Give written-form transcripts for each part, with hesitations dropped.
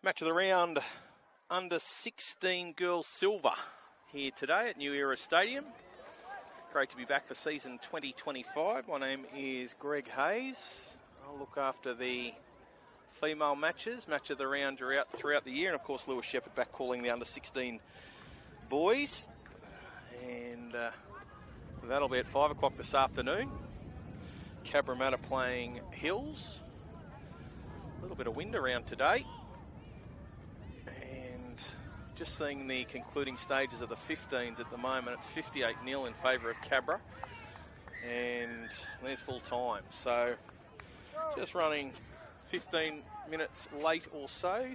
Match of the round, under 16 girls silver here today at New Era Stadium. Great to be back for season 2025. My name is Greg Hayes. I'll look after the female matches, match of the round throughout the year. And of course, Lewis Shepherd back calling the under 16 boys. And that'll be at 5 o'clock this afternoon. Cabramatta playing Hills. A little bit of wind around today. And just seeing the concluding stages of the 15s at the moment, it's 58-0 in favour of Cabra. And there's full time. So just running 15 minutes late or so.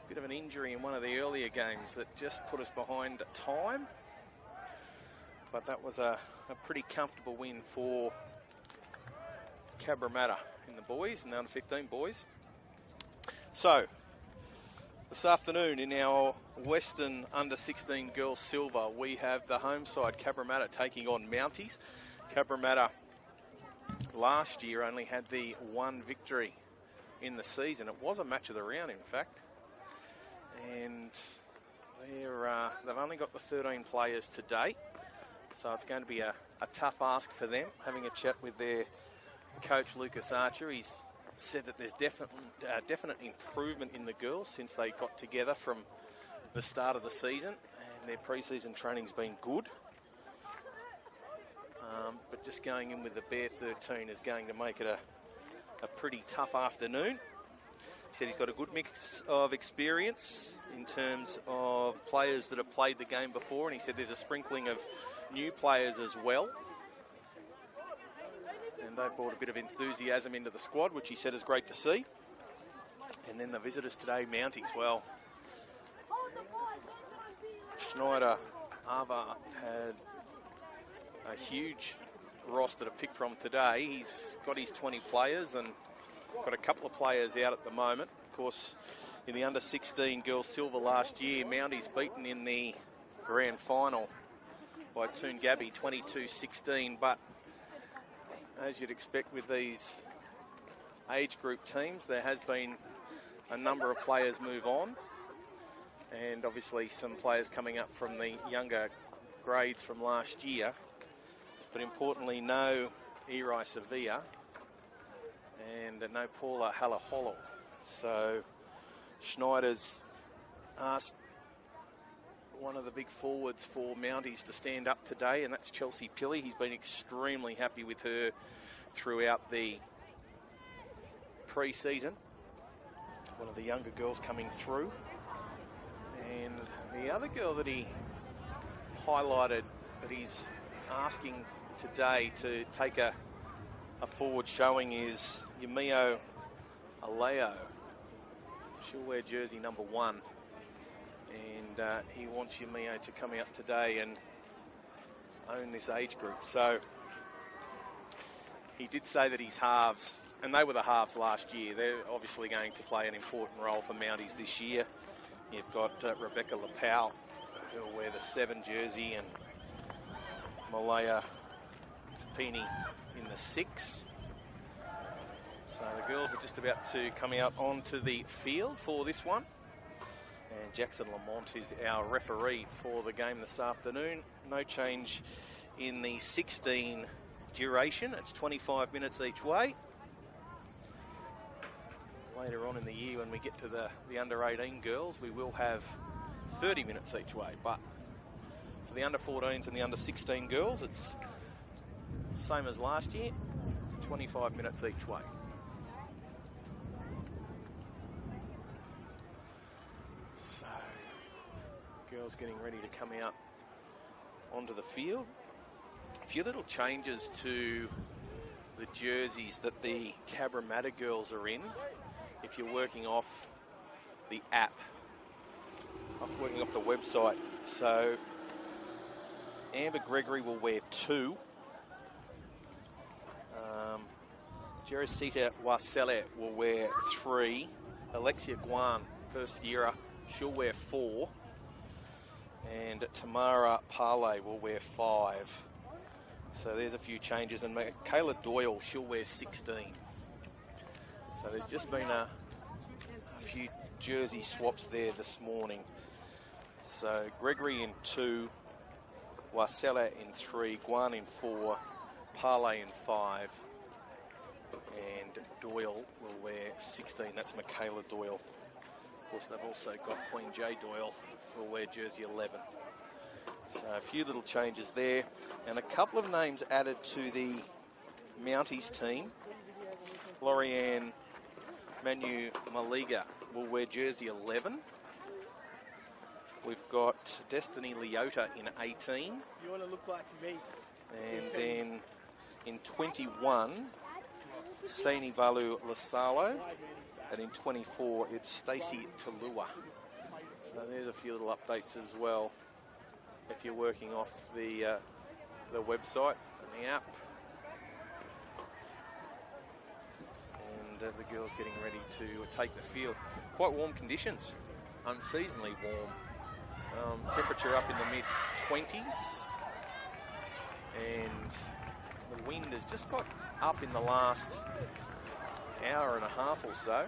Bit of an injury in one of the earlier games that just put us behind time. But that was a pretty comfortable win for Cabramatta in the boys, in the under 15 boys. So this afternoon in our Western under 16 girls silver, we have the home side Cabramatta taking on Mounties. Cabramatta last year only had the one victory in the season. It was a match of the round, in fact. And they've only got the 13 players to date. So it's going to be a tough ask for them. Having a chat with their coach, Lucas Archer, he's said that there's definite improvement in the girls since they got together from the start of the season. And their pre-season training's been good. But just going in with the bare 13 is going to make it a pretty tough afternoon. He said he's got a good mix of experience in terms of players that have played the game before, and he said there's a sprinkling of new players as well. And they've brought a bit of enthusiasm into the squad, which he said is great to see. And then the visitors today, Mounties. Well, Schneider Ava had a huge roster to pick from today. He's got his 20 players and got a couple of players out at the moment. Of course, in the under 16 girls silver last year, Mounties beaten in the grand final by Toongabbie 22-16. But as you'd expect with these age group teams, there has been a number of players move on. And obviously some players coming up from the younger grades from last year. But importantly, no Eri Sevilla and no Paula Halaholo. So Schneider's asked one of the big forwards for Mounties to stand up today, and that's Chelsea Pilley. He's been extremely happy with her throughout the pre-season. One of the younger girls coming through. And the other girl that he highlighted that he's asking today to take a forward showing is Yumio Aleo. She'll wear jersey number 1. And he wants Yumio to come out today and own this age group. So he did say that his halves, and they were the halves last year, they're obviously going to play an important role for Mounties this year. You've got Rebecca Lapau, who'll wear the 7 jersey, and Malaya Tapini in the 6. So the girls are just about to come out onto the field for this one. And Jackson Lamont is our referee for the game this afternoon. No change in the 16 duration. It's 25 minutes each way. Later on in the year when we get to the under 18 girls, we will have 30 minutes each way. But for the under 14s and the under 16 girls, it's same as last year, 25 minutes each way. So, girls getting ready to come out onto the field. A few little changes to the jerseys that the Cabramatta girls are in. If you're working off the app, working off the website. So, Amber Gregory will wear 2. Jerisita Wasele will wear 3. Alexia Guan, first yearer, she'll wear 4. And Tamara Parley will wear 5. So there's a few changes. And Kayla Doyle, she'll wear 16. So there's just been a few jersey swaps there this morning. So Gregory in 2, Wasella in 3, Guan in 4, Parlay in 5, and Doyle will wear 16. That's Michaela Doyle. Of course, they've also got Queen J Doyle, who will wear jersey 11. So a few little changes there, and a couple of names added to the Mounties team. Lorianne Manu Maliga will wear jersey 11. We've got Destiny Leota in 18. You want to look like me. And then in 21, Saini Valu Lasalo. And in 24, it's Stacey Talua. So there's a few little updates as well, if you're working off the website and the app. And the girls getting ready to take the field. Quite warm conditions, unseasonably warm. Temperature up in the mid-20s. And the wind has just got up in the last hour and a half or so.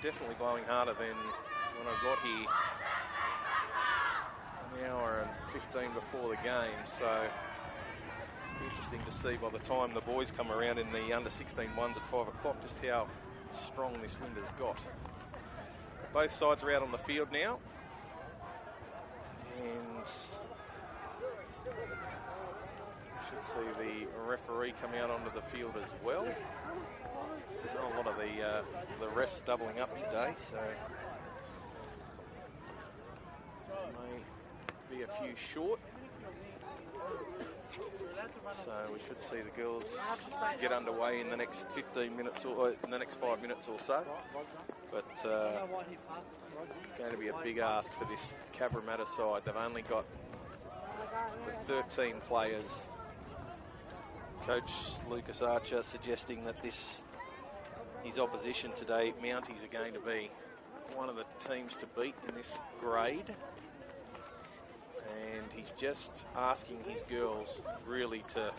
Definitely blowing harder than when I got here an hour and 15 before the game. So interesting to see by the time the boys come around in the under-16 ones at 5 o'clock just how strong this wind has got. Both sides are out on the field now. And should see the referee coming out onto the field as well. Not a lot of the refs doubling up today, so may be a few short. So we should see the girls get underway in the next 15 minutes or in the next 5 minutes or so. But it's going to be a big ask for this Cabramatta side. They've only got the 13 players. Coach Lucas Archer suggesting that his opposition today, Mounties, are going to be one of the teams to beat in this grade. And he's just asking his girls really to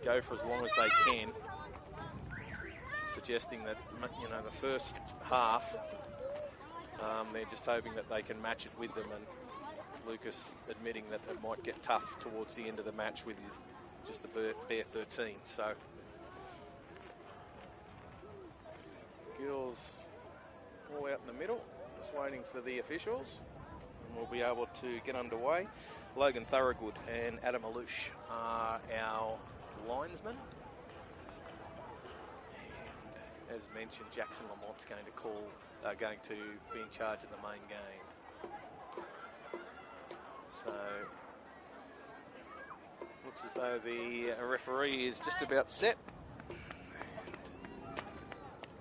go for as long as they can, suggesting that, you know, the first half, they're just hoping that they can match it with them, and Lucas admitting that it might get tough towards the end of the match with just the bare 13. So girls all out in the middle, just waiting for the officials, and we'll be able to get underway. Logan Thorogood and Adam Alouche are our linesmen. And as mentioned, Jackson Lamont's going to be in charge of the main game. So looks as though the referee is just about set.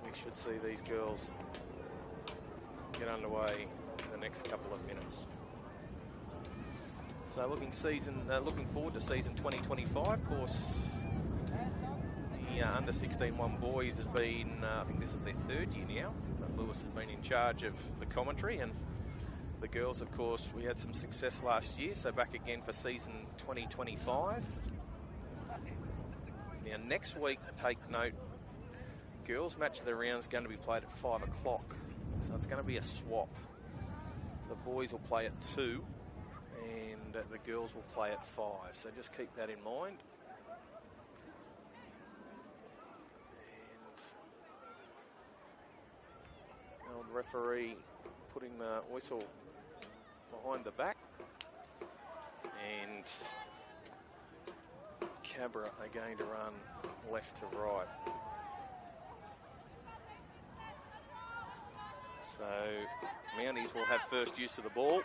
We should see these girls get underway in the next couple of minutes. So looking forward to season 2025. Of course, the under-16 one boys has been, I think this is their 3rd year now. Lewis has been in charge of the commentary, and the girls, of course, we had some success last year, so back again for season 2025. Now next week, take note, girls match of the round is going to be played at 5 o'clock, so it's going to be a swap. The boys will play at 2, and the girls will play at 5, so just keep that in mind. And old referee putting the whistle behind the back, and Cabra are going to run left to right. So Mounties will have first use of the ball.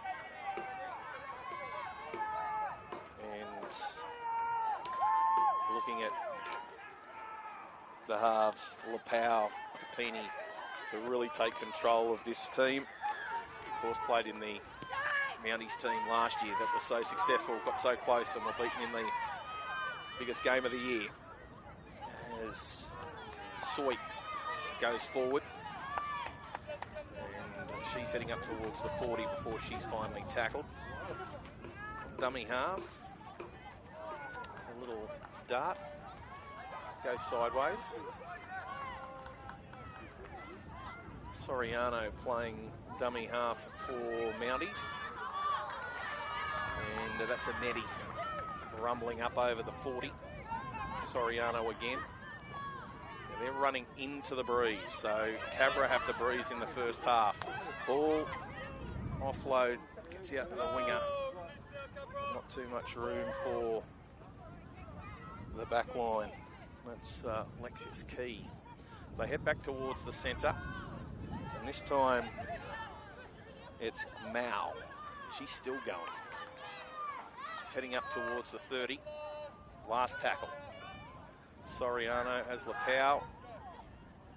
And looking at the halves, Lapau, Tapini, to really take control of this team. Of course, played in the Mounties team last year that was so successful, got so close, and were beaten in the biggest game of the year. As Soy goes forward, and she's heading up towards the 40 before she's finally tackled. Dummy half, a little dart, goes sideways. Soriano playing dummy half for Mounties. And that's a netty rumbling up over the 40. Soriano again. And they're running into the breeze, so Cabra have the breeze in the first half. Ball offload, gets out to the winger. Not too much room for the back line. That's Lexius Key. So they head back towards the centre. And this time, it's Mao. She's still going. She's heading up towards the 30. Last tackle. Soriano has Lapau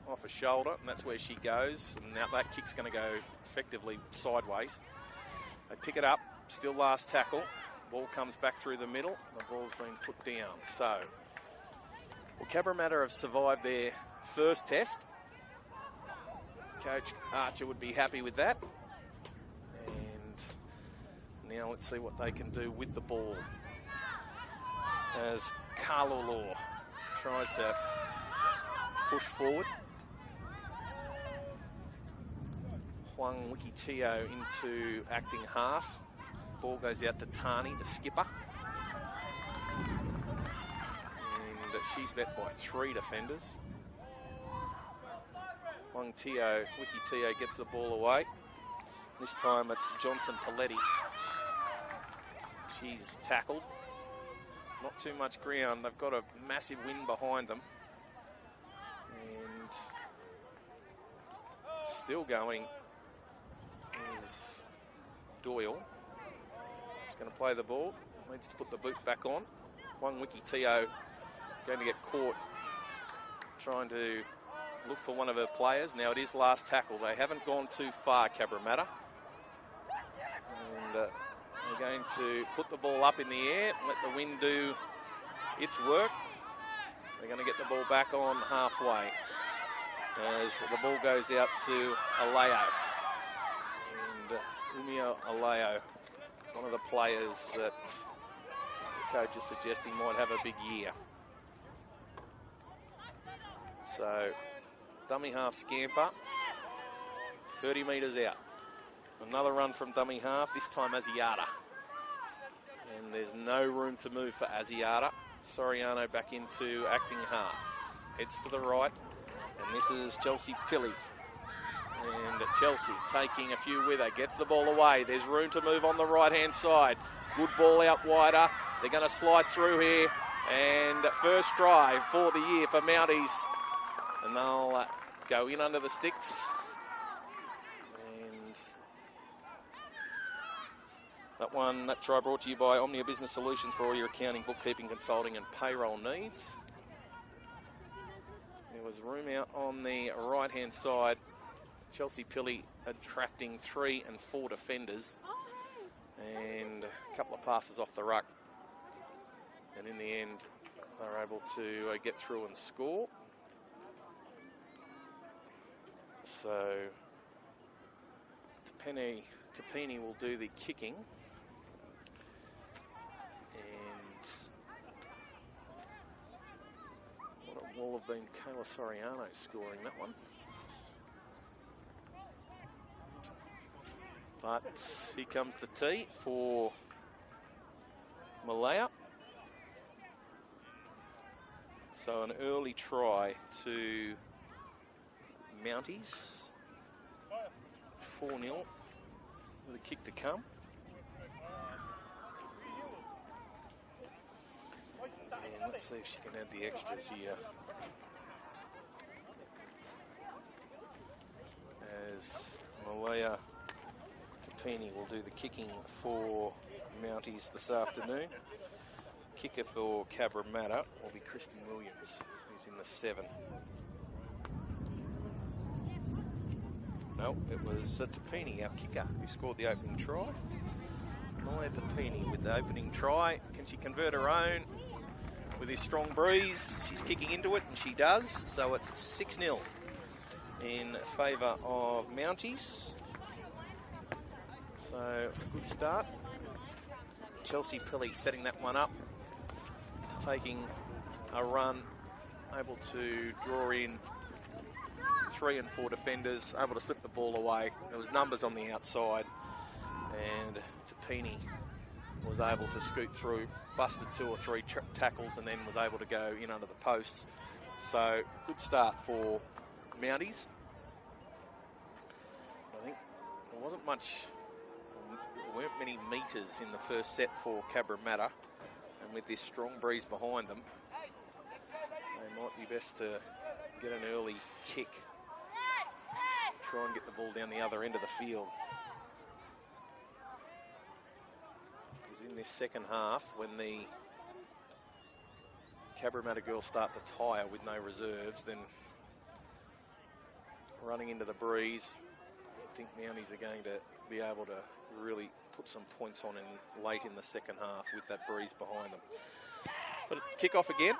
off a shoulder, and that's where she goes. And now that kick's going to go effectively sideways. They pick it up, still last tackle. Ball comes back through the middle. The ball's been put down. So, well, Cabramatta have survived their first test. Coach Archer would be happy with that. And now let's see what they can do with the ball. As Carlo tries to push forward. Huang Wikitio into acting half. Ball goes out to Tani, the skipper. And she's met by 3 defenders. Huang Tio, Wikitio gets the ball away. This time it's Johnson Paletti. She's tackled. Not too much ground. They've got a massive wind behind them. And still going is Doyle. She's going to play the ball. Needs to put the boot back on. Huang Wikitio is going to get caught trying to look for one of her players. Now it is last tackle. They haven't gone too far, Cabramatta. And they're going to put the ball up in the air, let the wind do its work. They're going to get the ball back on halfway as the ball goes out to Aleo. And Umio Aleo, one of the players that the coach is suggesting might have a big year. So, dummy half scamper, 30 metres out. Another run from dummy half, this time Asiata. And there's no room to move for Asiata. Soriano back into acting half. Heads to the right, and this is Chelsea Pilley. And Chelsea taking a few with her, gets the ball away. There's room to move on the right-hand side. Good ball out wider. They're going to slice through here. And first try for the year for Mounties. And they'll go in under the sticks. And that try brought to you by Omnia Business Solutions for all your accounting, bookkeeping, consulting and payroll needs. There was room out on the right-hand side. Chelsea Pilley attracting 3 and 4 defenders. And a couple of passes off the ruck. And in the end, they're able to get through and score. So, Tapini will do the kicking. And what it will have been Kayla Soriano scoring that one. But here comes the tee for Malaya. So an early try to Mounties. 4-0 with a kick to come. And let's see if she can add the extras here. As Malaya Tapini will do the kicking for Mounties this afternoon. Kicker for Cabramatta will be Kristen Williams, who's in the 7. No, it was Tapini, our kicker, who scored the opening try. Maya Tapini with the opening try. Can she convert her own with this strong breeze? She's kicking into it, and she does. So it's 6-0 in favour of Mounties. So, good start. Chelsea Pilley setting that one up. Just taking a run, able to draw in 3 and 4 defenders, able to slip the ball away. There was numbers on the outside, and Tapini was able to scoot through, busted 2 or 3 tackles, and then was able to go in under the posts. So good start for Mounties. I think there wasn't much, there weren't many metres in the first set for Cabramatta, and with this strong breeze behind them, they might be best to get an early kick, try and get the ball down the other end of the field. Because in this second half, when the Cabramatta girls start to tire with no reserves, then running into the breeze, I think Mounties are going to be able to really put some points on in late in the second half with that breeze behind them. But kick off again.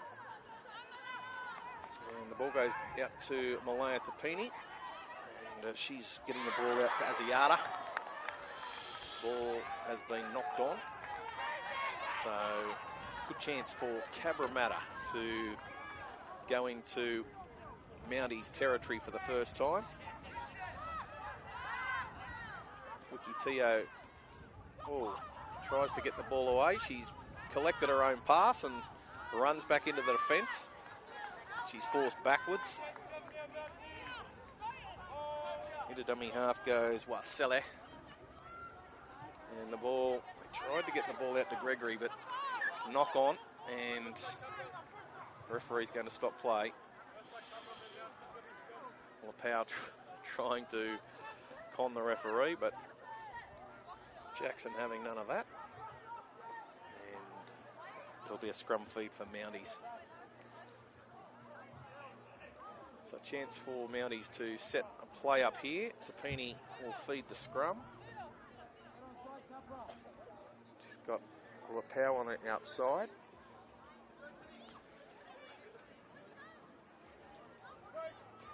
And the ball goes out to Malaya Tapini. And she's getting the ball out to Asiata. Ball has been knocked on. So good chance for Cabramatta to go into Mounties territory for the first time. Wiki Teo tries to get the ball away. She's collected her own pass and runs back into the defence. She's forced backwards. Into dummy half goes Wasele. And the ball, they tried to get the ball out to Gregory, but knock on, and the referee's going to stop play. Lapau trying to con the referee, but Jackson having none of that. And it'll be a scrum feed for Mounties. So a chance for Mounties to set a play up here. Tapini will feed the scrum. She's got Lapau on it outside.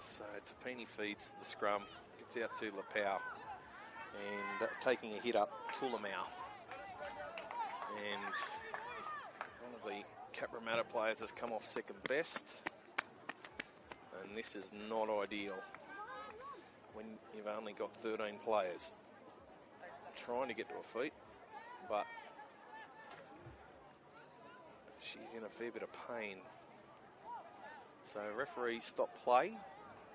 So Tapini feeds the scrum, gets out to Lapau, and taking a hit up, Tulamau. And one of the Cabramatta players has come off second best. And this is not ideal when you've only got 13 players. Trying to get to her feet, but she's in a fair bit of pain. So referee stop play.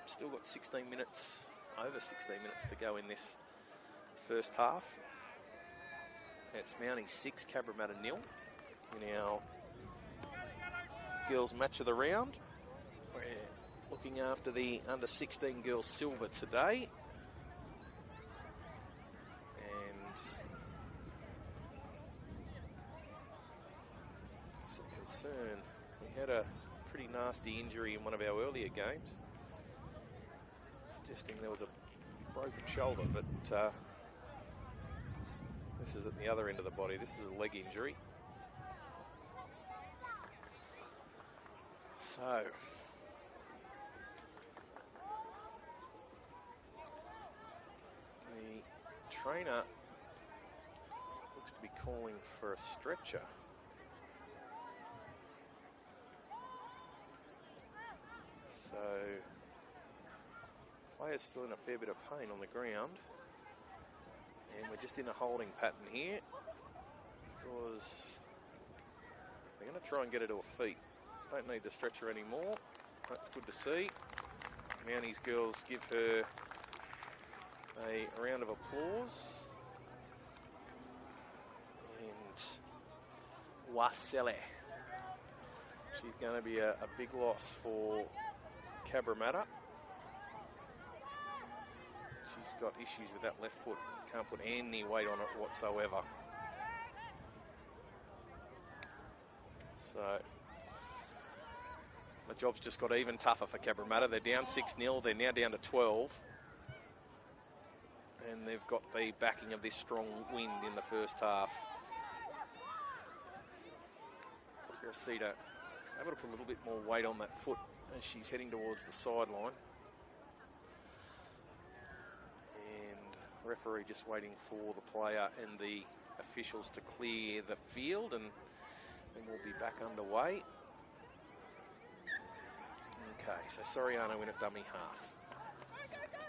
Still got 16 minutes, over 16 minutes to go in this first half. It's Mounties 6, Cabramatta 0 in our girls match of the round. We're looking after the under 16 girls silver today. And it's a concern. We had a pretty nasty injury in one of our earlier games, suggesting there was a broken shoulder, but this is at the other end of the body. This is a leg injury. So the trainer looks to be calling for a stretcher. So players still in a fair bit of pain on the ground, and we're just in a holding pattern here because they're going to try and get her to her feet. Don't need the stretcher anymore. That's good to see. Mounties girls give her a round of applause. And Wasele, she's going to be a big loss for Cabramatta. She's got issues with that left foot. Can't put any weight on it whatsoever. So the job's just got even tougher for Cabramatta. They're down 6-0. They're now down to 12. And they've got the backing of this strong wind in the first half. Rosita able to put a little bit more weight on that foot as she's heading towards the sideline. Referee just waiting for the player and the officials to clear the field, and then we'll be back underway. Okay, so Soriano in at dummy half.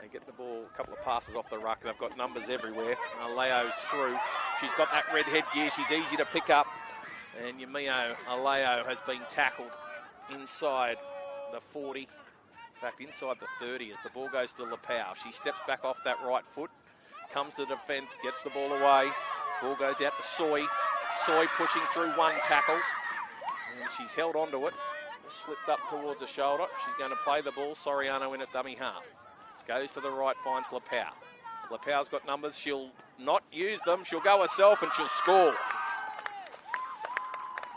They get the ball, a couple of passes off the ruck. They've got numbers everywhere. Aleo's through. She's got that red headgear. She's easy to pick up. And Yumio Aleo has been tackled inside the 40. In fact, inside the 30 as the ball goes to Lepau. She steps back off that right foot, comes to the defence, gets the ball away. Ball goes out to Soy. Soy pushing through one tackle. And she's held onto it. Slipped up towards the shoulder. She's going to play the ball. Soriano in a dummy half. Goes to the right, finds Lepau. Lepau's got numbers. She'll not use them. She'll go herself and she'll score.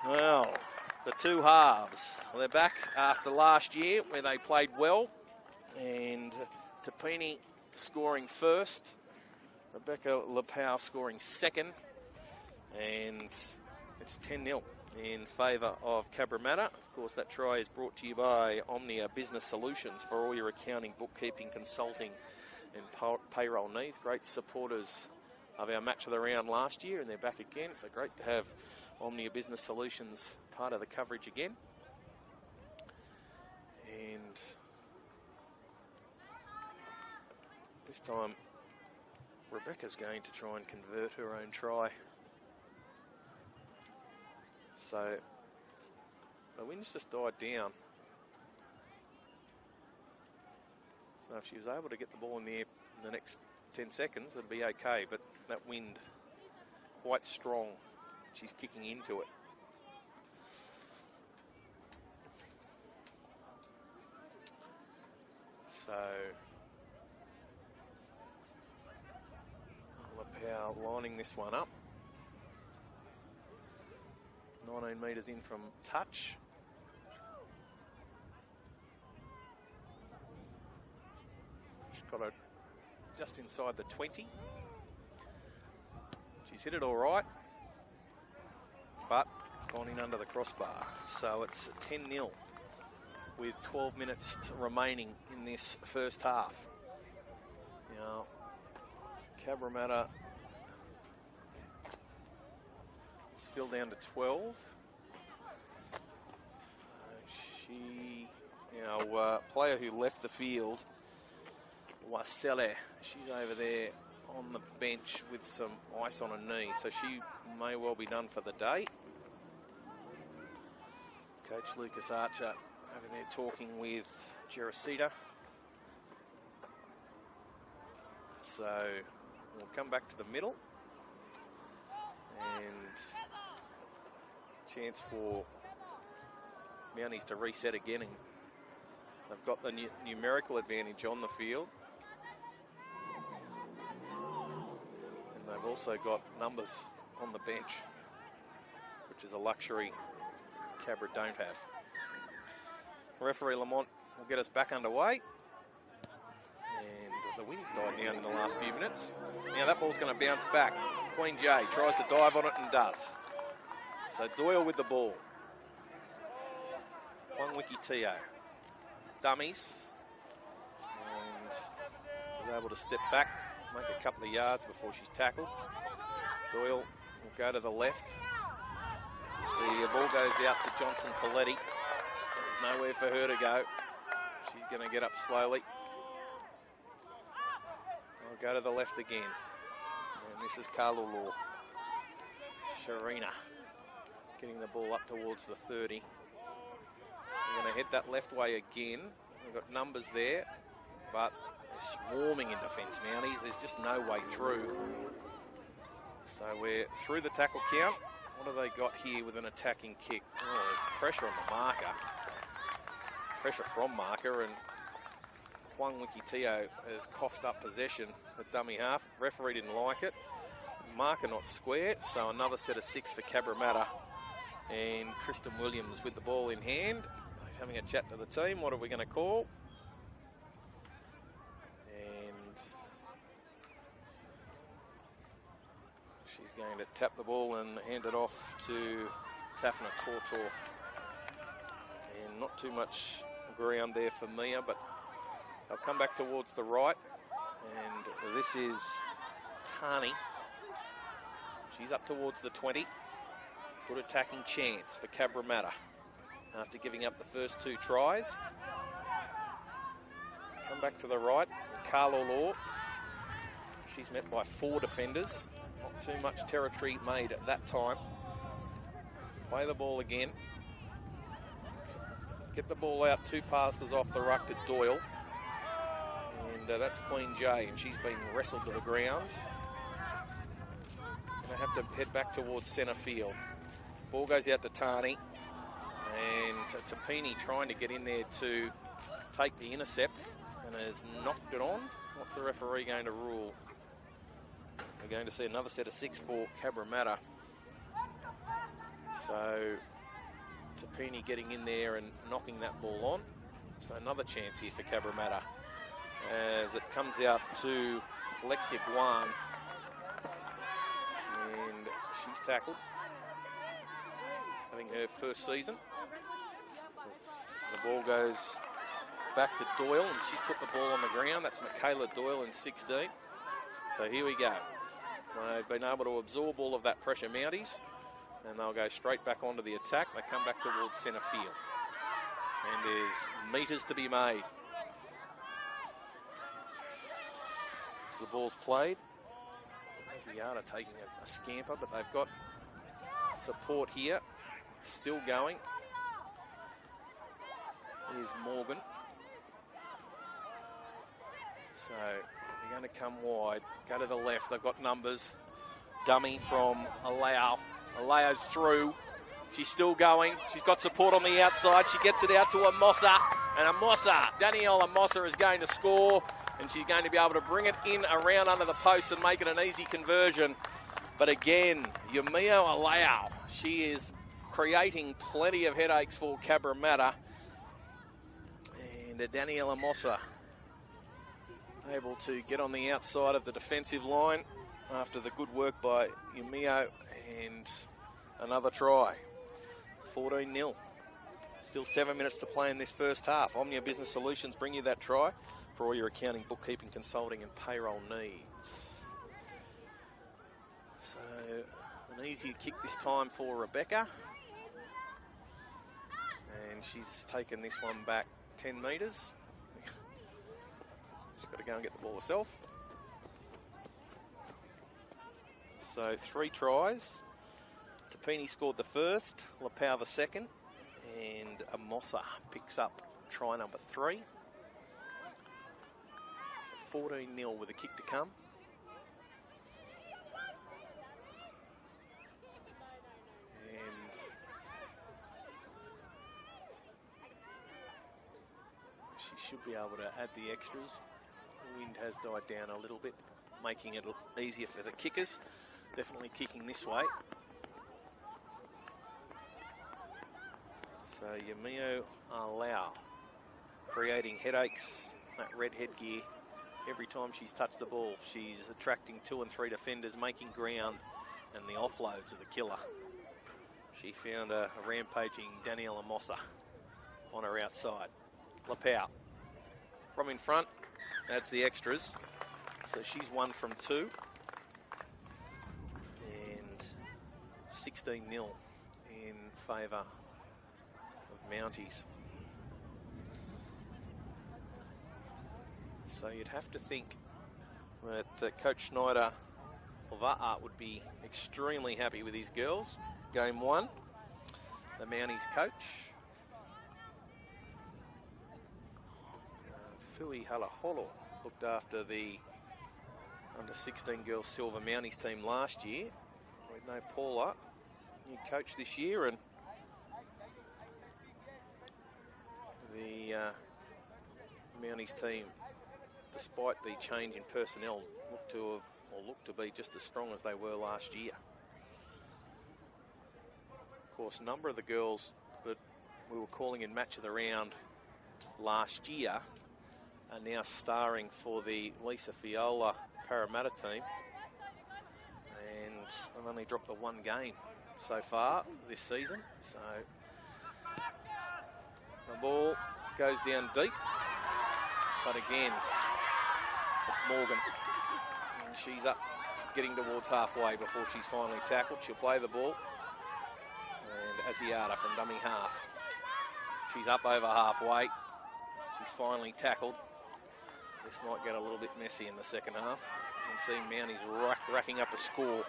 Well, the two halves. They're back after last year where they played well. And Tapini scoring first. Rebecca Lepau scoring second. And it's 10-0 in favour of Cabramatta. Of course, that try is brought to you by Omnia Business Solutions for all your accounting, bookkeeping, consulting and payroll needs. Great supporters of our match of the round last year, and they're back again. So great to have Omnia Business Solutions part of the coverage again. And this time, Rebecca's going to try and convert her own try. So the wind's just died down. So if she was able to get the ball in the air in the next 10 seconds, it'd be okay. But that wind, quite strong. She's kicking into it. So Lepau lining this one up. 19 metres in from touch. She's got it just inside the 20. She's hit it all right, but it's gone in under the crossbar. So it's 10-0 with 12 minutes remaining in this first half. Now, Cabramatta still down to 12. Player who left the field, Wasele, she's over there on the bench with some ice on her knee, so she may well be done for the day. Coach Lucas Archer over there talking with Geresita. So we'll come back to the middle. And chance for Mounties to reset again, and they've got the numerical advantage on the field. And they've also got numbers on the bench, which is a luxury Cabra don't have. Referee Lamont will get us back underway. And the wind's died down in the last few minutes. Now that ball's going to bounce back. Queen J tries to dive on it and does. So Doyle with the ball. Wiki Teo. Dummies. And is able to step back, make a couple of yards before she's tackled. Doyle will go to the left. The ball goes out to Johnson Paletti. There's nowhere for her to go. She's going to get up slowly. I'll go to the left again. And this is Kalulu. Sharina getting the ball up towards the 30. We're going to head that left way again. We've got numbers there, but they're swarming in defence, Mounties. There's just no way through. So we're through the tackle count. What have they got here with an attacking kick? Oh, there's pressure on the marker. Pressure from marker, and Huang Wikitio has coughed up possession at dummy half. Referee didn't like it. Marker not square, so another set of 6 for Cabramatta. And Kristen Williams with the ball in hand. He's having a chat to the team. What are we going to call? And she's going to tap the ball and hand it off to Tafna Tortor. And not too much ground there for Mia, but they'll come back towards the right. And this is Tani. She's up towards the 20. Good attacking chance for Cabramatta after giving up the first 2 tries. come back to the right. Carla Law. She's met by 4 defenders. Not too much territory made at that time. Play the ball again. Get the ball out, 2 passes off the ruck to Doyle. And that's Queen J, and she's been wrestled to the ground. They have to head back towards centre field. Ball goes out to Tarney. And Tapini trying to get in there to take the intercept and has knocked it on. What's the referee going to rule? We're going to see another set of 6 for Cabramatta. So Tapini getting in there and knocking that ball on. So another chance here for Cabramatta as it comes out to Alexia Guan. And she's tackled, having her first season. The ball goes back to Doyle, and she's put the ball on the ground. That's Michaela Doyle in 16. So here we go. They've been able to absorb all of that pressure, Mounties, and they'll go straight back onto the attack. They come back towards centre field. And there's meters to be made. As the ball's played, Asiata taking a scamper, but they've got support here. Still going. Here's Morgan. So they're going to come wide. Go to the left. They've got numbers. Dummy from Alao. Alao's through. She's still going. She's got support on the outside. She gets it out to Amossa. And Amossa, Danielle Amossa, is going to score. And she's going to be able to bring it in around under the post and make it an easy conversion. But again, Yumio Alao, she is creating plenty of headaches for Cabramatta. And Danielle Amossa able to get on the outside of the defensive line after the good work by Yumio, and another try. 14-0. Still 7 minutes to play in this first half. Omnia Business Solutions bring you that try for all your accounting, bookkeeping, consulting and payroll needs. So an easier kick this time for Rebecca. And she's taken this one back 10 metres. She's got to go and get the ball herself. So 3 tries. Tapini scored the first, Lapau the second, and Amossa picks up try number 3. So 14-0 with a kick to come. And she should be able to add the extras. The wind has died down a little bit, making it easier for the kickers. Definitely kicking this way. So Yumio Alao creating headaches, that red headgear. Every time she's touched the ball, she's attracting 2 and 3 defenders, making ground, and the offloads are the killer. She found a rampaging Danielle Amossa on her outside. Lapau from in front, adds the extras. So she's 1 from 2. And 16-0 in favour of Mounties. So you'd have to think that Coach Schneider of Art would be extremely happy with his girls. Game 1, the Mounties coach. Fui Halaholo looked after the under-16 girls silver Mounties team last year. With no Paula, new coach this year, and the Mounties team, despite the change in personnel, look to be just as strong as they were last year. Of course, a number of the girls that we were calling in match of the round last year are now starring for the Lisa Fiola Parramatta team, and I've only dropped the 1 game so far this season. So the ball goes down deep, but again, it's Morgan. And she's up, getting towards halfway before she's finally tackled. She'll play the ball. And Asiata from dummy half. She's up over halfway. She's finally tackled. This might get a little bit messy in the second half. You can see Mounties racking up a score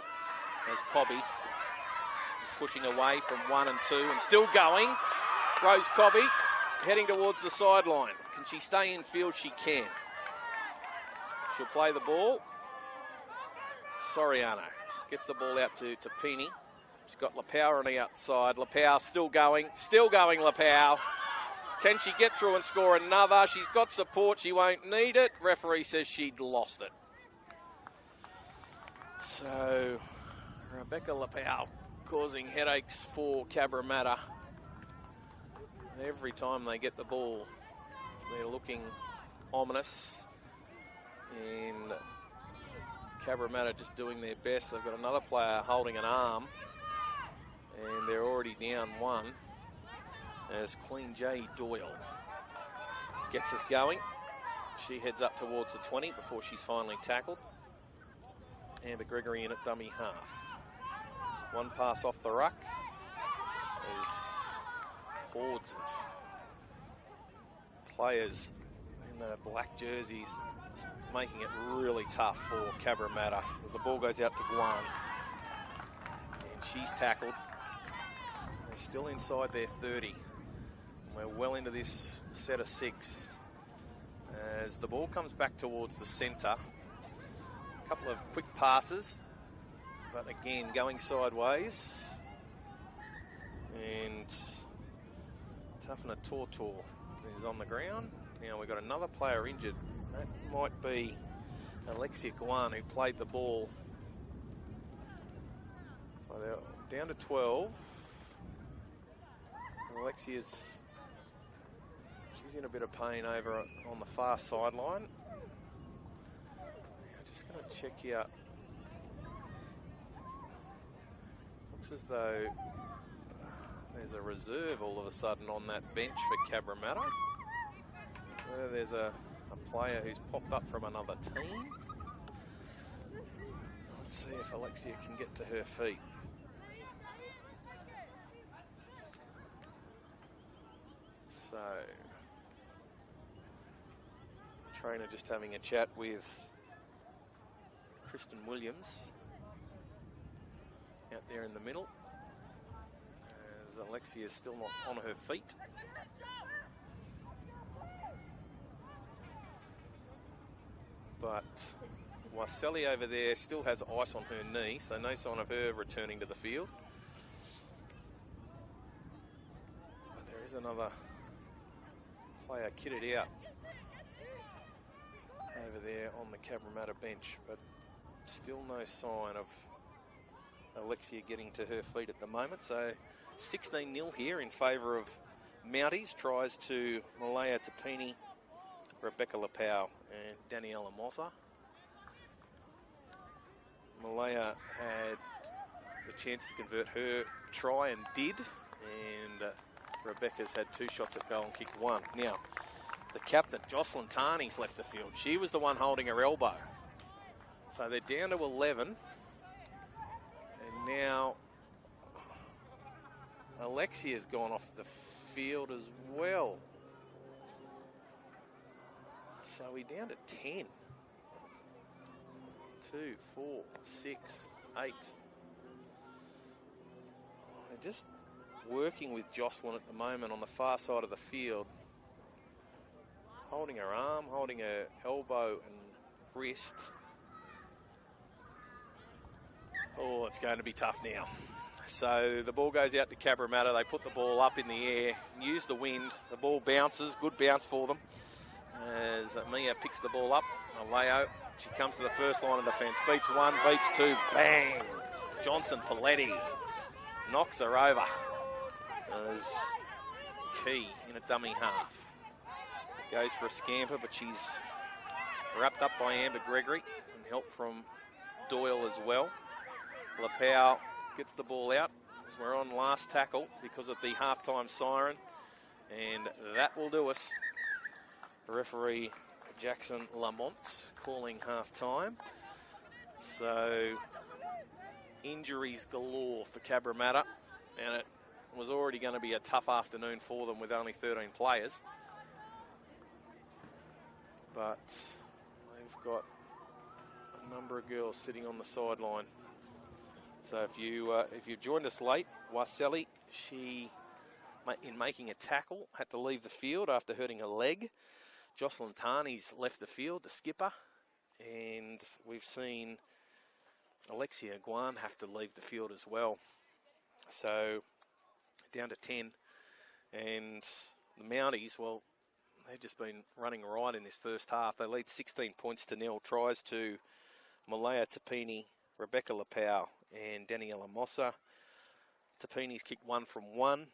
as Cobby is pushing away from 1 and 2 and still going. Rose Cobby heading towards the sideline. Can she stay in field? She can. She'll play the ball. Soriano gets the ball out to Peeny. She's got Lapau on the outside. Lapau still going, Lapau. Can she get through and score another? She's got support, she won't need it. Referee says she'd lost it. So, Rebecca Lapau causing headaches for Cabramatta. Every time they get the ball, they're looking ominous. And Cabramatta just doing their best. They've got another player holding an arm. And they're already down 1 as Queen J. Doyle gets us going. She heads up towards the 20 before she's finally tackled. Amber Gregory in at dummy half. 1 pass off the ruck. There's hordes of players in the black jerseys making it really tough for Cabramatta as the ball goes out to Guan. And she's tackled. They're still inside their 30. We're well into this set of 6. As the ball comes back towards the centre. A couple of quick passes, but again going sideways. And Tafana Tortor is on the ground. Now we've got another player injured. That might be Alexia Guan, who played the ball. So they're down to 12. Alexia's, she's in a bit of pain over on the far sideline. Now just going to check here. Looks as though there's a reserve all of a sudden on that bench for Cabramatta. Whether there's a player who's popped up from another team. Let's see if Alexia can get to her feet. So, trainer just having a chat with Kristen Williams out there in the middle. As Alexia is still not on her feet. But Waselli over there still has ice on her knee, so no sign of her returning to the field. But there is another player kitted out over there on the Cabramatta bench, but still no sign of Alexia getting to her feet at the moment. So 16-0 here in favour of Mounties. Tries to Malaya Tapini, Rebecca Lapau and Daniela Mossa. Malaya had the chance to convert her try and did, and Rebecca's had 2 shots at goal and kicked 1. Now, the captain, Jocelyn Tarney's left the field. She was the one holding her elbow. So they're down to 11. And now Alexia's gone off the field as well. So we're down to 10. 2, 4, 6, 8. They're just working with Jocelyn at the moment on the far side of the field. Holding her arm, holding her elbow and wrist. Oh, it's going to be tough now. So the ball goes out to Cabramatta. They put the ball up in the air, use the wind. The ball bounces, good bounce for them. As Mia picks the ball up, Aleo, she comes to the first line of defence. Beats 1, beats 2, bang! Johnson Paletti knocks her over. As Key in a dummy half. Goes for a scamper, but she's wrapped up by Amber Gregory and help from Doyle as well. Lapau gets the ball out as we're on last tackle because of the halftime siren, and that will do us. Referee Jackson Lamont calling halftime. So injuries galore for Cabramatta, and it was already going to be a tough afternoon for them with only 13 players. But got a number of girls sitting on the sideline. So if you've joined us late, Waselli, she, in making a tackle, had to leave the field after hurting her leg. Jocelyn Tarney's left the field, the skipper, and we've seen Alexia Guan have to leave the field as well. So down to 10, and the Mounties, well, they've just been running right in this first half. They lead 16 points to nil. Tries to Malaya Tapini, Rebecca Lapau, and Daniela Mossa. Tapini's kicked 1 from 1.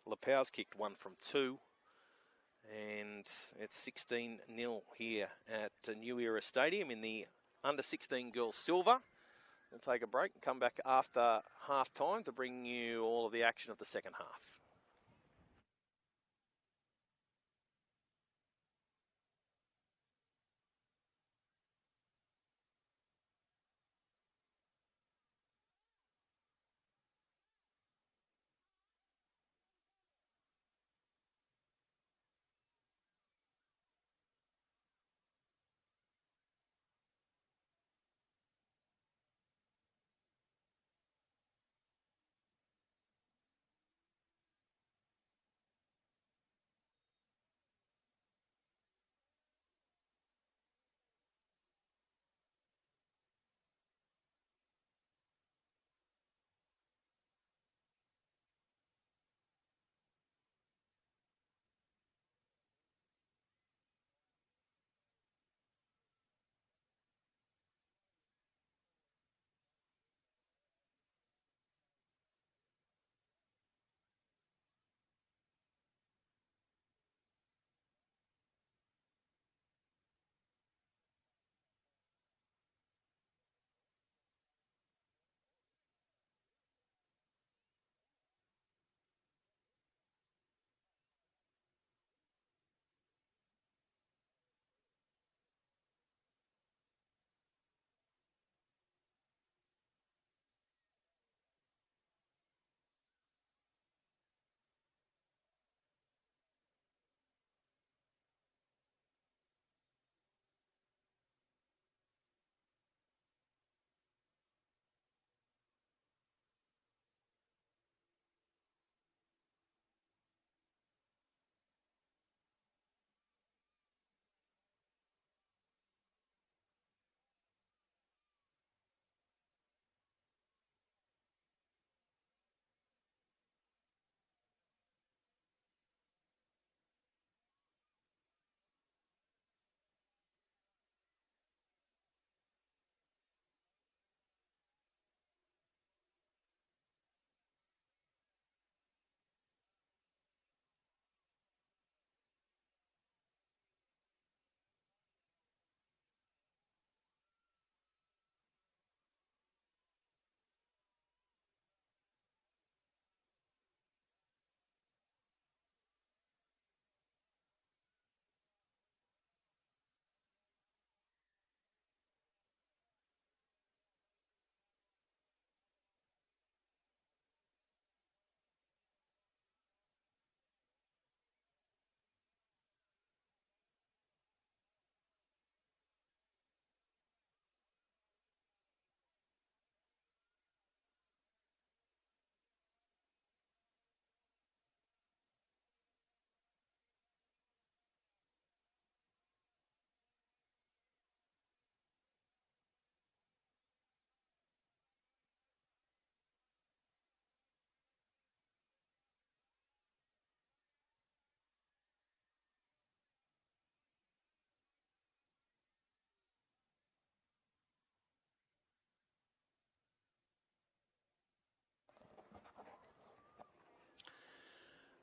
Lapau's kicked 1 from 2. And it's 16-0 here at New Era Stadium in the under-16 girls silver. We'll take a break and come back after half-time to bring you all of the action of the second half.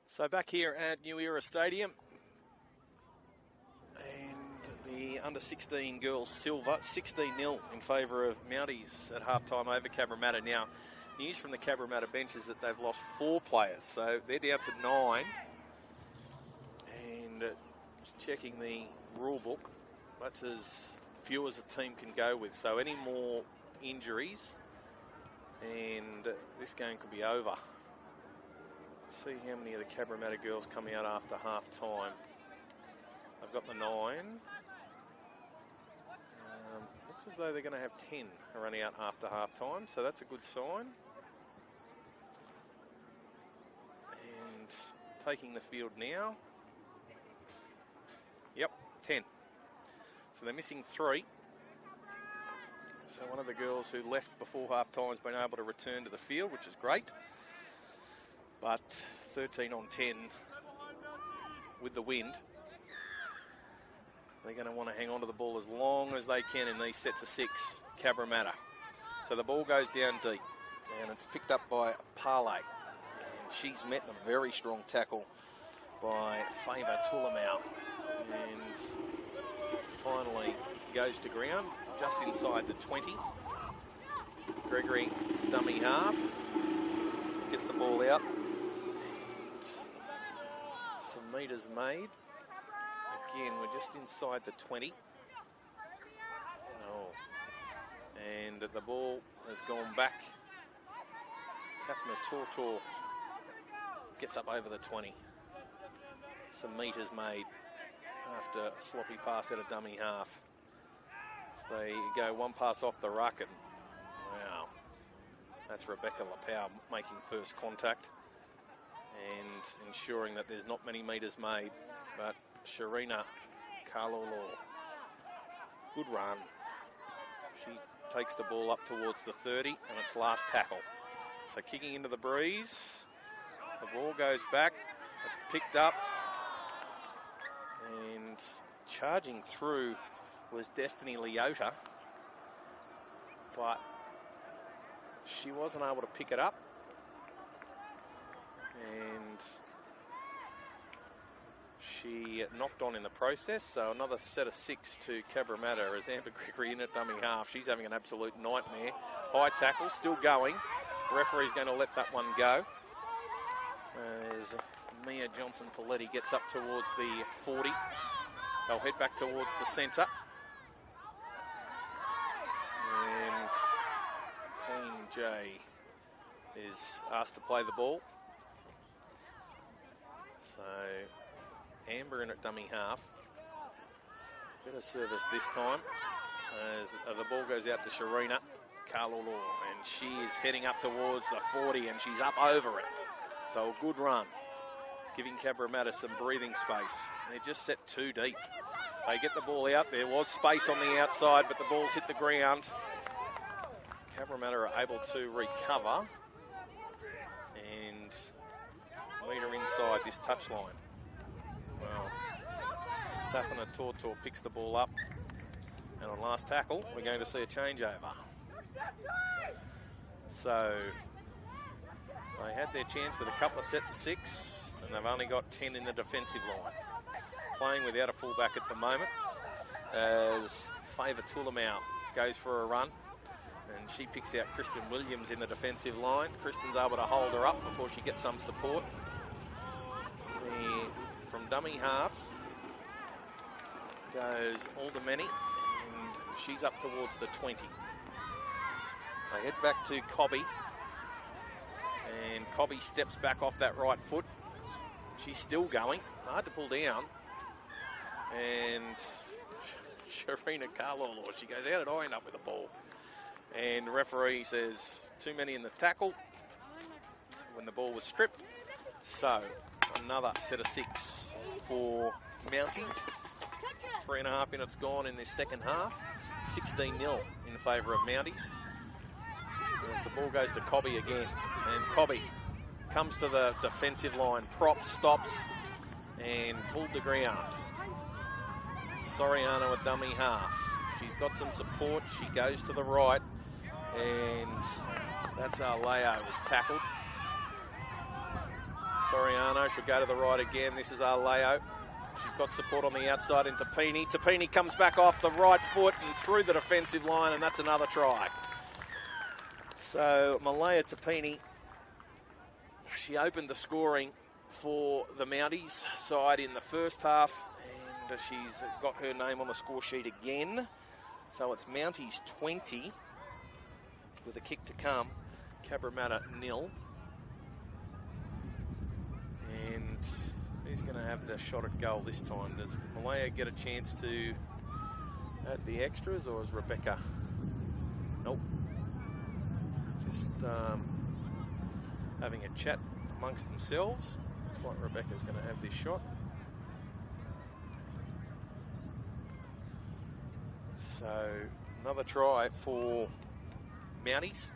So back here at New Era Stadium, and the under-16 girls silver, 16-0 in favour of Mounties at half-time over Cabramatta. Now, news from the Cabramatta bench is that they've lost 4 players, so they're down to 9. And just checking the rule book, that's as few as a team can go with. So any more injuries, and this game could be over. See how many of the Cabramatta girls come out after half time. I've got the 9. Looks as though they're going to have 10 running out after half time, so that's a good sign. And taking the field now. Yep, 10. So they're missing 3. So one of the girls who left before half time has been able to return to the field, which is great. But 13 on 10 with the wind. They're going to want to hang on to the ball as long as they can in these sets of 6, Cabramatta. So the ball goes down deep, and it's picked up by Parlay. And she's met in a very strong tackle by Favour Tulamau. And finally goes to ground, just inside the 20. Gregory, dummy half, gets the ball out. And some metres made. Again, we're just inside the 20. Oh. And the ball has gone back. Tafna Tortor gets up over the 20. Some metres made after a sloppy pass out of dummy half. So they go one pass off the ruck, and wow, that's Rebecca Lapau making first contact and ensuring that there's not many metres made. But Sharina Kalolo, good run. She takes the ball up towards the 30, and it's last tackle. So kicking into the breeze, the ball goes back, it's picked up, and charging through was Destiny Leota, but she wasn't able to pick it up, and she knocked on in the process. So another set of 6 to Cabramatta as Amber Gregory in at dummy half. She's having an absolute nightmare. High tackle, still going. Referee's going to let that one go as Mia Johnson-Paletti gets up towards the 40. They'll head back towards the centre. And Queen J is asked to play the ball. So Amber in at dummy half. Better service this time as the ball goes out to Sharina Kalolo, and she is heading up towards the 40, and she's up over it. So a good run, giving Cabramatta some breathing space. They're just set too deep. They get the ball out. There was space on the outside, but the ball's hit the ground. Cabramatta are able to recover and meet her inside this touchline. Well, Tafna Tortor picks the ball up, and on last tackle, we're going to see a changeover. So they had their chance with a couple of sets of 6, and they've only got 10 in the defensive line. Playing without a fullback at the moment as Favour Tulamau goes for a run, and she picks out Kristen Williams in the defensive line. Kristen's able to hold her up before she gets some support. From dummy half goes Aldermany, and she's up towards the 20. They head back to Cobby, and Cobby steps back off that right foot. She's still going, hard to pull down. And Sharina Kalolo, she goes, how did I end up with the ball? And the referee says too many in the tackle when the ball was stripped. So another set of 6 for Mounties. 3.5 minutes gone in this second half. 16-0 in favour of Mounties. As the ball goes to Cobby again, and Cobby comes to the defensive line, props, stops, and pulled the ground. Soriano at dummy half. She's got some support. She goes to the right, and that's Arleo is tackled. Soriano should go to the right again. This is Arleo. She's got support on the outside into Tapini. Tapini comes back off the right foot and through the defensive line, and that's another try. So Malaya Tapini, she opened the scoring for the Mounties side in the first half, and she's got her name on the score sheet again. So it's Mounties 20 with a kick to come. Cabramatta 0. And who's going to have the shot at goal this time? Does Malaya get a chance to at the extras, or is Rebecca? Nope. Just having a chat amongst themselves. Looks like Rebecca's going to have this shot. So another try for Mounties.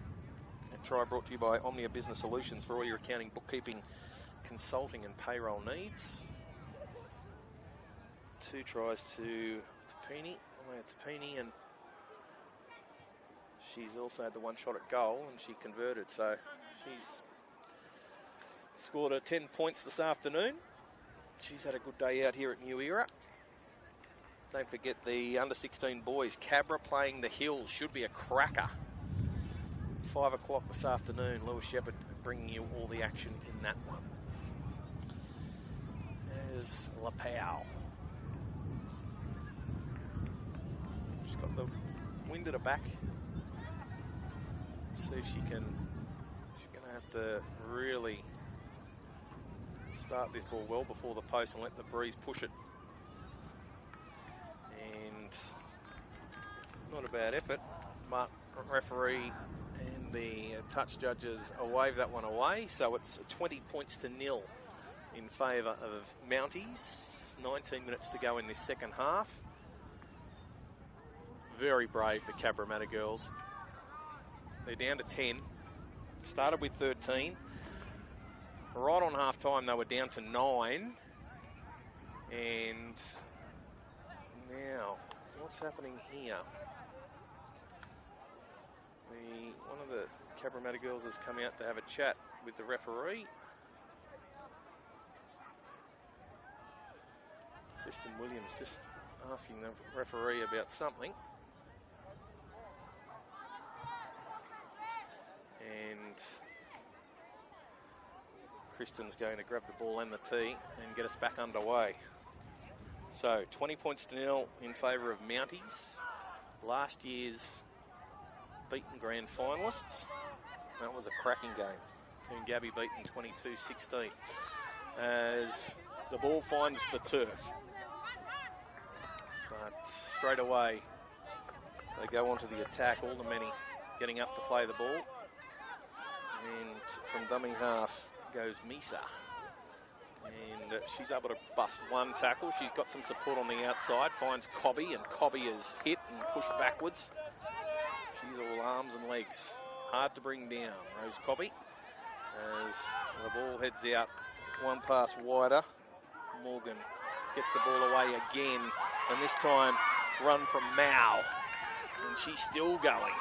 A try brought to you by Omnia Business Solutions for all your accounting, bookkeeping, consulting and payroll needs. 2 tries to Tapini, and she's also had the 1 shot at goal and she converted, so she's scored her 10 points this afternoon. She's had a good day out here at New Era. Don't forget the under-16 boys, Cabra playing the Hills, should be a cracker. 5 o'clock this afternoon, Lewis Shepherd bringing you all the action in that one. There's LaPau. She's got the wind at her back. Let's see if she can. She's going to have to really start this ball well before the post and let the breeze push it. And not a bad effort, but referee and the touch judges wave that one away. So it's 20 points to 0 in favour of Mounties. 19 minutes to go in this second half. Very brave, the Cabramatta girls. They're down to 10. Started with 13. Right on half time, they were down to 9. And now, what's happening here? One of the Cabramatta girls has come out to have a chat with the referee. Kristen Williams just asking the referee about something. And Kristen's going to grab the ball and the tee and get us back underway. So 20 points to 0 in favour of Mounties. Last year's beaten grand finalists. That was a cracking game. Team Gabby beaten 22-16. As the ball finds the turf. But straight away they go onto the attack. All the many getting up to play the ball. And from dummy half goes Misa. And she's able to bust 1 tackle. She's got some support on the outside. Finds Cobby, and Cobby is hit and pushed backwards. She's all arms and legs. Hard to bring down, Rose Cobby. As the ball heads out 1 pass wider. Morgan gets the ball away again. And this time run from Mao. And she's still going.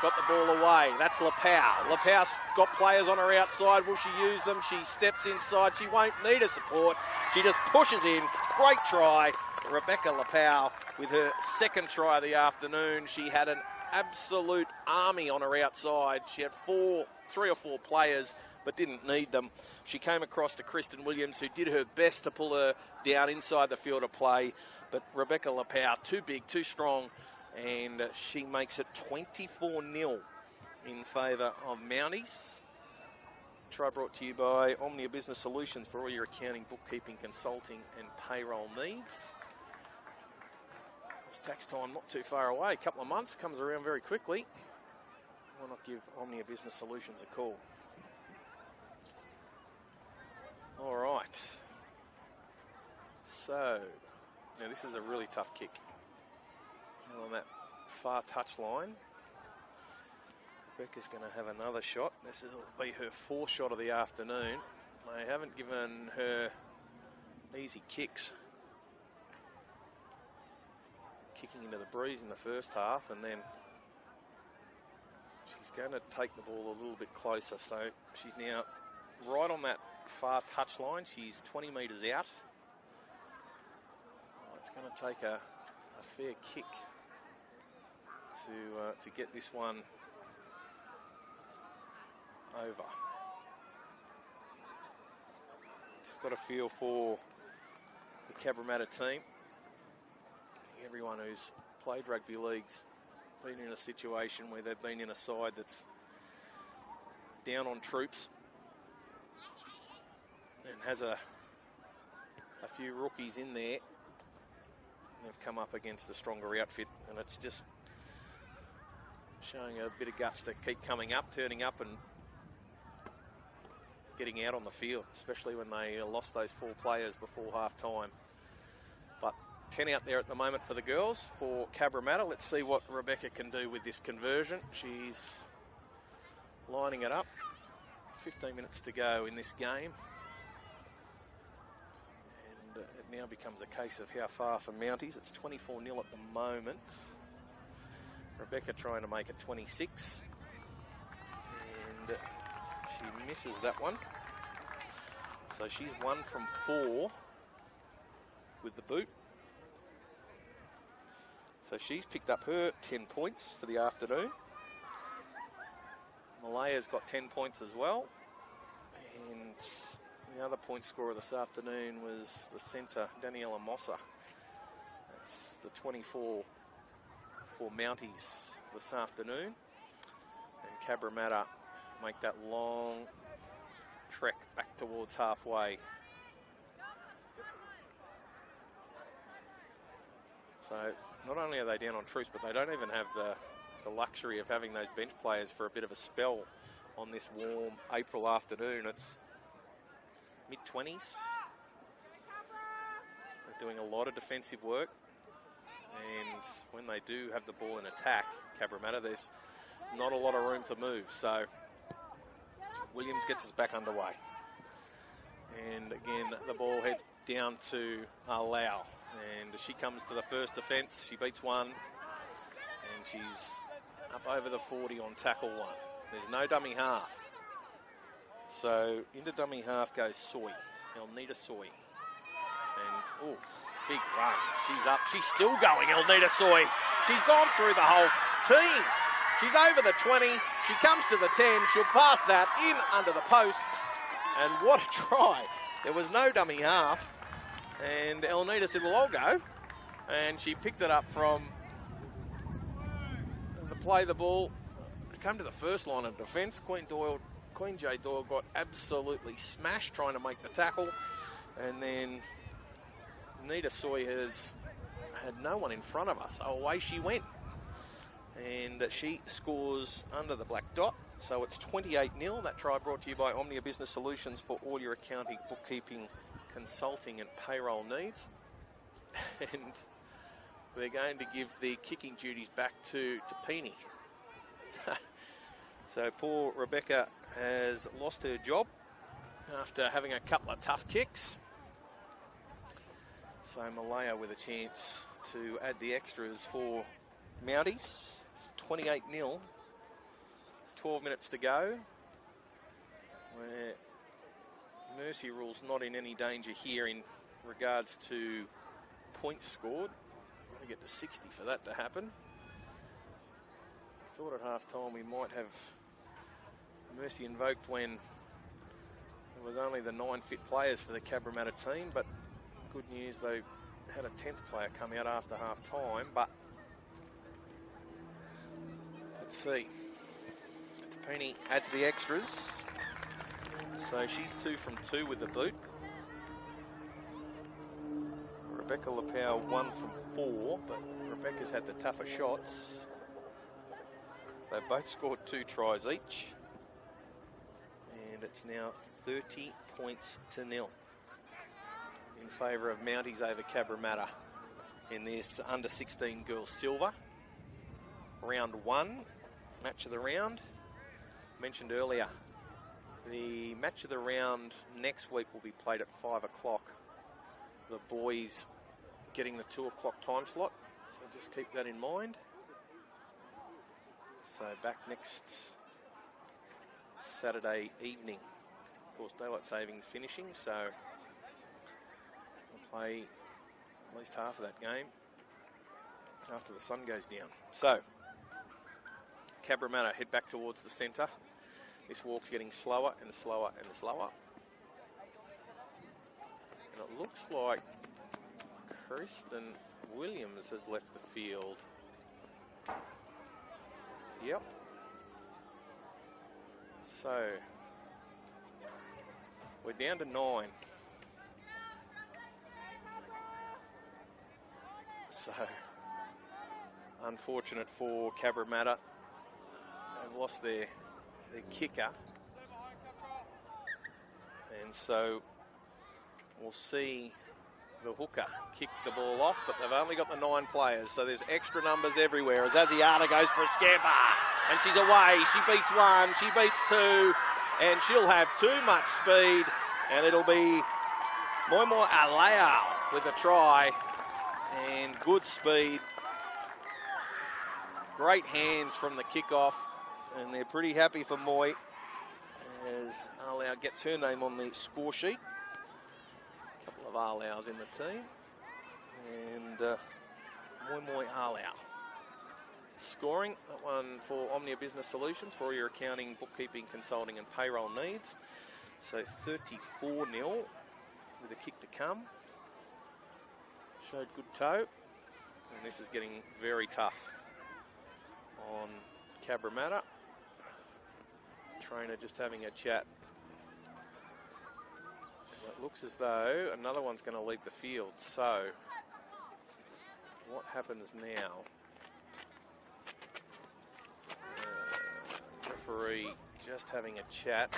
Got the ball away. That's LaPau. LaPau's got players on her outside. Will she use them? She steps inside. She won't need a support. She just pushes in. Great try. Rebecca LaPau with her 2nd try of the afternoon. She had an absolute army on her outside. She had 3 or 4 players, but didn't need them. She came across to Kristen Williams, who did her best to pull her down inside the field of play. But Rebecca LaPau, too big, too strong. And she makes it 24-0 in favour of Mounties. Try brought to you by Omnia Business Solutions for all your accounting, bookkeeping, consulting and payroll needs. It's tax time not too far away. A couple of months, comes around very quickly. Why not give Omnia Business Solutions a call? All right. So, now this is a really tough kick. On that far touch line. Rebecca's going to have another shot. This will be her 4th shot of the afternoon. They haven't given her easy kicks. Kicking into the breeze in the first half, and then she's going to take the ball a little bit closer. So she's now right on that far touch line. She's 20 metres out. It's going to take a fair kick to get this one over. Just got a feel for the Cabramatta team. Everyone who's played rugby league's been in a situation where they've been in a side that's down on troops and has a few rookies in there they've come up against the stronger outfit, and it's just showing a bit of guts to keep coming up, turning up and getting out on the field, especially when they lost those 4 players before half-time. But 10 out there at the moment for the girls. For Cabramatta, let's see what Rebecca can do with this conversion. She's lining it up. 15 minutes to go in this game. And it now becomes a case of how far for Mounties. It's 24-0 at the moment. Rebecca trying to make it 26. And she misses that one. So she's 1 from 4 with the boot. So she's picked up her 10 points for the afternoon. Malaya's got 10 points as well. And the other point scorer this afternoon was the centre, Daniela Mossa. That's the 24 for Mounties this afternoon. And Cabramatta make that long trek back towards halfway. So not only are they down on troops, but they don't even have the luxury of having those bench players for a bit of a spell on this warm April afternoon. It's mid-20s. They're doing a lot of defensive work. And when they do have the ball in attack, Cabramatta, there's not a lot of room to move. So Williams gets us back underway. And again, the ball heads down to Lau. And she comes to the first defence. She beats one. And she's up over the 40 on tackle 1. There's no dummy half. So into dummy half goes Soy. Elnita Soy. And, oh, big run. She's up. She's still going, Elnita Soy. She's gone through the whole team. She's over the 20. She comes to the 10. She'll pass that in under the posts. And what a try. There was no dummy half. And Elnita said, well, I'll go. And she picked it up from the play the ball. Come to the first line of defence. Queen J. Doyle got absolutely smashed trying to make the tackle. And then Nita Soy has had no one in front of us. So away she went. And she scores under the black dot. So it's 28-0. That try brought to you by Omnia Business Solutions for all your accounting, bookkeeping, consulting and payroll needs. And we're going to give the kicking duties back to Peeny. So poor Rebecca has lost her job after having a couple of tough kicks. So Malaya with a chance to add the extras for Mounties. It's 28-0. It's 12 minutes to go. Where Mercy rule's not in any danger here in regards to points scored. We're going to get to 60 for that to happen. I thought at half-time we might have Mercy invoked when there was only the 9 fit players for the Cabramatta team, but good news, they had a 10th player come out after half-time, but let's see. Tapini adds the extras. So she's 2 from 2 with the boot. Rebecca Lapau 1 from 4, but Rebecca's had the tougher shots. They both scored 2 tries each. And it's now 30 points to 0 in favour of Mounties over Cabramatta in this under-16 girls silver. Round 1, match of the round. Mentioned earlier, the match of the round next week will be played at 5 o'clock. The boys getting the 2 o'clock time slot, so just keep that in mind. So back next Saturday evening. Of course, daylight savings finishing, so we'll play at least half of that game after the sun goes down. So Cabramatta head back towards the centre. This walk's getting slower and slower and slower. And it looks like Kristen Williams has left the field. Yep. So we're down to 9. So unfortunate for Cabramatta. They've lost their kicker. And so we'll see the hooker kick the ball off, but they've only got the 9 players, so there's extra numbers everywhere as Asiata goes for a scamper, and she's away. She beats 1, she beats 2, and she'll have too much speed, and it'll be Moimoi Alea with a try, and good speed. Great hands from the kickoff, and they're pretty happy for Moi as Alea gets her name on the score sheet. Of Arlaus in the team, and Moimoi Arlau scoring that one for Omnia Business Solutions for all your accounting, bookkeeping, consulting and payroll needs. So 34-0 with a kick to come. Showed good toe, and this is getting very tough on Cabramatta. Trainer just having a chat. It looks as though another one's going to leave the field. So what happens now? Referee just having a chat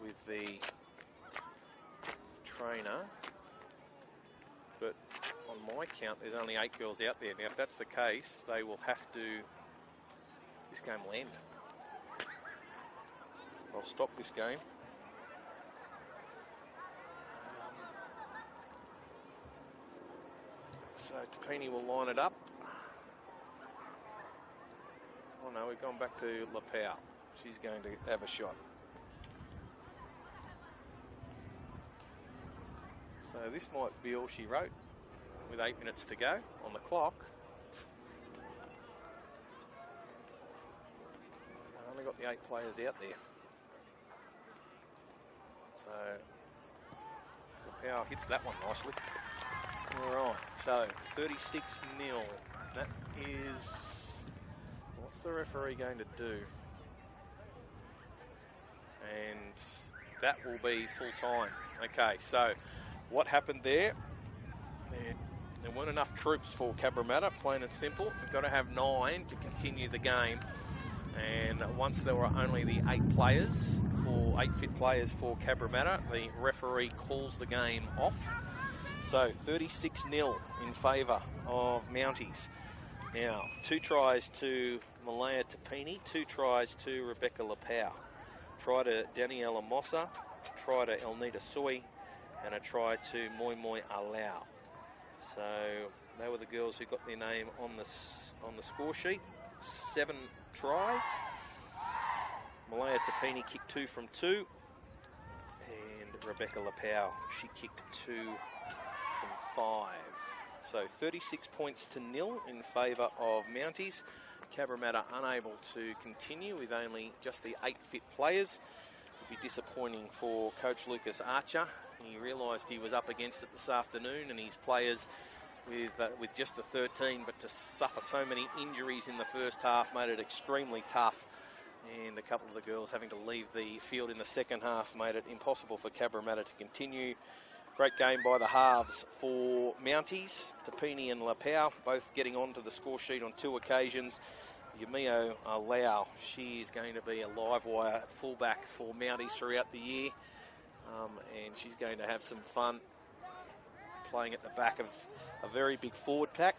with the trainer. But on my count, there's only 8 girls out there. Now, if that's the case, they will have to, this game will end. I'll stop this game. So Tapini will line it up. Oh no, we've gone back to Lapau. She's going to have a shot. So this might be all she wrote with 8 minutes to go on the clock. I only got the 8 players out there. So Lapau hits that one nicely. All right, so 36-0. That is, what's the referee going to do? And that will be full time. Okay, so what happened there? There weren't enough troops for Cabramatta, plain and simple. We've got to have 9 to continue the game. And once there were only the 8 players, 8 fit players for Cabramatta, the referee calls the game off. So 36-0 in favour of Mounties. Now, 2 tries to Malaya Tapini, 2 tries to Rebecca Lapau. Try to Daniela Mossa, try to Elnita Soy, and a try to Moimoi Alau. So they were the girls who got their name on the score sheet. 7 tries. Malaya Tapini kicked 2 from 2. And Rebecca Lapau, she kicked 2 from 5. So 36 points to 0 in favour of Mounties. Cabramatta unable to continue with only just the 8 fit players. It would be disappointing for Coach Lucas Archer. He realised he was up against it this afternoon, and his players with just the 13, but to suffer so many injuries in the first half made it extremely tough. And a couple of the girls having to leave the field in the second half made it impossible for Cabramatta to continue. Great game by the halves for Mounties. Tapini and Lapau both getting onto the score sheet on 2 occasions. Yumio Lau, she is going to be a live wire fullback for Mounties throughout the year. And she's going to have some fun playing at the back of a very big forward pack.